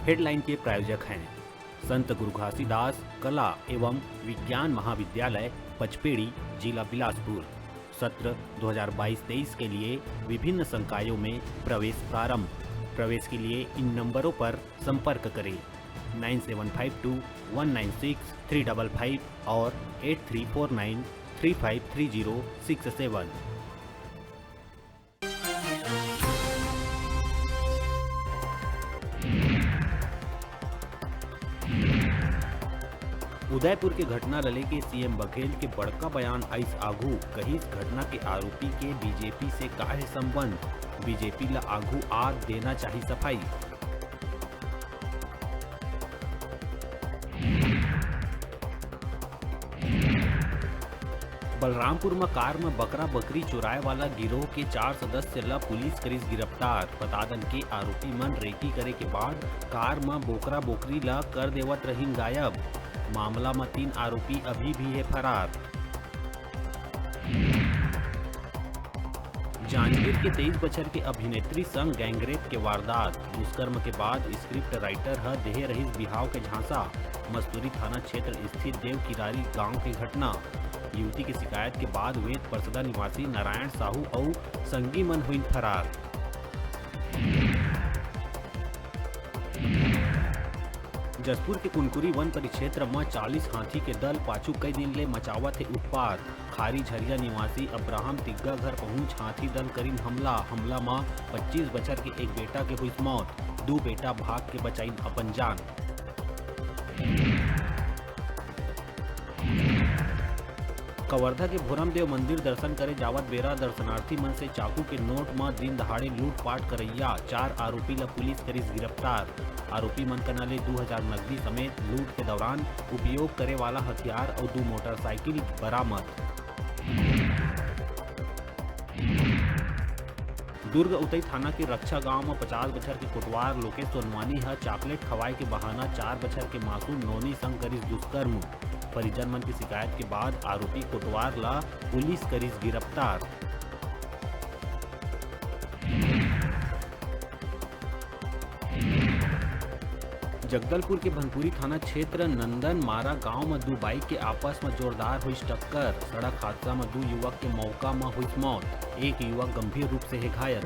Headline के प्रायोजक हैं संत गुरु घासीदास कला एवं विज्ञान महाविद्यालय पचपेड़ी, जिला बिलासपुर। सत्र 2022-23 के लिए विभिन्न संकायों में प्रवेश प्रारंभ। प्रवेश के लिए इन नंबरों पर संपर्क करें 9752196355 और 8349353067। उदयपुर के घटना लले के सीएम बघेल के बड़का बयान आइस आघू। कहिस घटना के आरोपी के बीजेपी से काहे संबंध, बीजेपी ला आघू आ देना चाहिए सफाई। बलरामपुर में कार में बकरा बकरी चुराए वाला गिरोह के 4 सदस्य ला पुलिस करिस गिरफ्तार। बता दन के आरोपी मन रेकी करे के बाद कार में बोकरा बोकरी ला कर देवत रहीन गायब। मामला में 3 आरोपी अभी भी है फरार। जांजगीर के 23 बछर के अभिनेत्री संग गैंगरेप के वारदात। दुष्कर्म के बाद स्क्रिप्ट राइटर ह देहे रहीस बिहाव के झांसा। मस्तूरी थाना क्षेत्र स्थित देव किरारी गांव की घटना। युवती की शिकायत के बाद वेद परसदा निवासी नारायण साहू और संगी मन हुई फरार। जसपुर के कुनकुरी वन परिक्षेत्र में 40 हाथी के दल पाछू कई दिन ले मचावत है उत्पात। खारी झरिया निवासी अब्राहम तिग्गा घर पहुंच हाथी दल करीन हमला में 25 बछर के एक बेटा के हुई मौत। 2 बेटा भाग के बचाइन अपन जान। कवर्धा के भोरमदेव मंदिर दर्शन करे जावत बेरा दर्शनार्थी मन से चाकू के नोट में दिन दहाड़े लूटपाट करैया 4 आरोपी ला पुलिस करिस गिरफ्तार। आरोपी मन कनाले 2000 नकदी समेत लूट के दौरान उपयोग करे वाला हथियार और 2 मोटरसाइकिल बरामद। दुर्ग उतई थाना के रक्षा गांव में 50 बछर के कोटवार लोकेश सोनवानी है चॉकलेट खवाए के बहाना 4 बछर के मासूम नोनी संग करिस दुष्कर्म। परिजन मन की शिकायत के बाद आरोपी कोटवार ला पुलिस करिस गिरफ्तार। जगदलपुर के भनपुरी थाना क्षेत्र नंदन मारा गांव में 2 बाइक के आपस में जोरदार हुई टक्कर। सड़क हादसा में 2 युवक के मौका में हुई मौत। एक युवक गंभीर रूप से है घायल।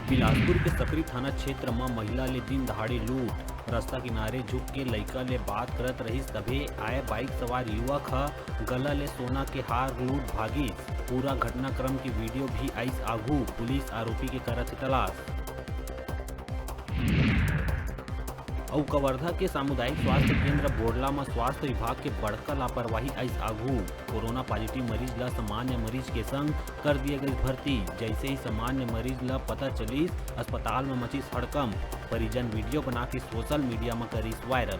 बिलासपुर के सकरी थाना क्षेत्र में महिला ले दिन दहाड़े लूट। रास्ता किनारे झुक के लइका ले बात करत रहिस तभे आए बाइक सवार युवक ह गला ले सोना के हार लूट भागिस। पूरा घटनाक्रम की वीडियो भी आइस आघू। पुलिस आरोपी के करत तलाश। और कवर्धा के सामुदायिक स्वास्थ्य केंद्र बोरला में स्वास्थ्य विभाग के बड़का लापरवाही आइस आघू। कोरोना पॉजिटिव मरीज ला सामान्य मरीज के संग कर दिए गई भर्ती। जैसे ही सामान्य मरीज ला पता चलिस अस्पताल में मचिस हड़कम। परिजन वीडियो बना के सोशल मीडिया में करिस वायरल।